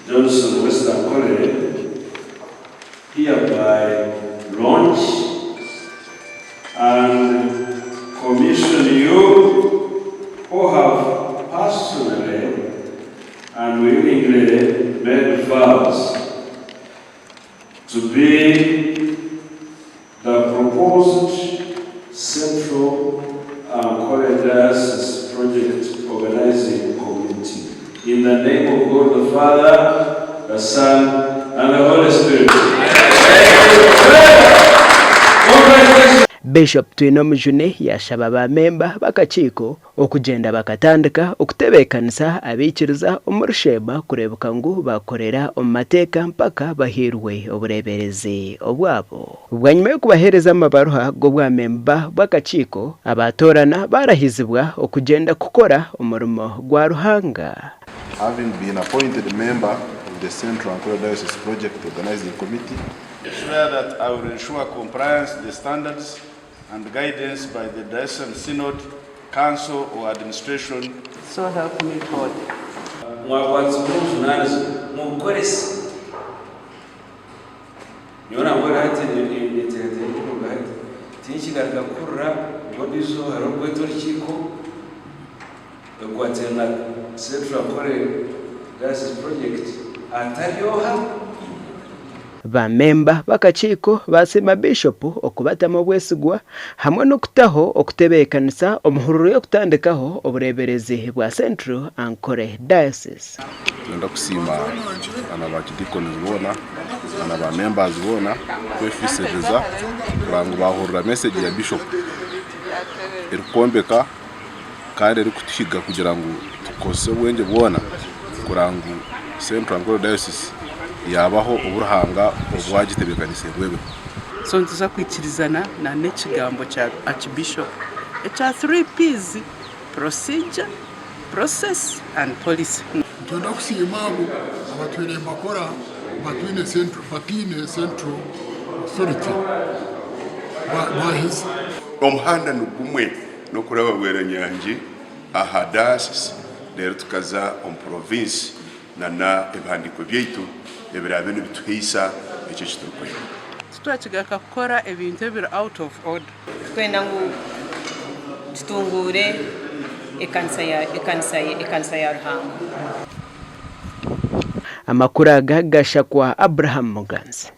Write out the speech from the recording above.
Johnson West Ankole hereby launch and commission you who have personally and willingly made vows to be the proposed Central Ankole Dayosiisi Project Organizing Committee. In the name of God the Father, the Son, and the Holy Spirit. Bishop Mujune yashaba ba memba b'akakiiko okugenda bakatandika okutebeekanisa abikiriza omuri Sheema kurebuka ngu bakorera omu mateeka mpaka bahirwe obureberezi obwabo. Bwanyuma y'okubahereza amabaruha g'obwa memba b'akakiiko abatorana barahizibwa okugenda kukora omurimo gwa Ruhanga. Having been appointed member of the Central Ankole Dayosiisi Project Organizing Committee, I swear that I will ensure compliance with the standards and guidance by the Dayosian Synod, Council or Administration. So help me God. Central Ankole Dayosiisi Project ataryoha. Ba memba b'akakiiko basema Biishopu okubatamu obwesigwa hamwe n'okutaho okutebeekanisa omuhururu y'okutandikaho obureberezi bwa Central Ankole Dayosiisi. Tugenda kusiima ana ba kidikoni bona ana ba members bona kwefisiriza kurango bahurira message ya Bishop erikombeka kandi erikutushiga kugira ngo tukose obwenge bwona kurango Central Ankole Dayosiisi yabaho uburuhanga obwagitebekanise bwebe. So ntuza kwikirizana na n'ekigambo kya Archbishop ekya 3 P's: procedure, process and policy. Tugenda kusiima abo abatwire makora batwine central authority bahise omuhanda nugumwe nokuraba bwera nyanji ahadayosiisi lero tukaza omu province na ebandiko byaitu ebirabe nibituhisa ekyo kitukwenda tutwakigaka kukora ebintu ebiri out of order. Twenda ngu tutungure ekanisa ya Ruhanga. Amakuru agashakwa Abraham Muganzi.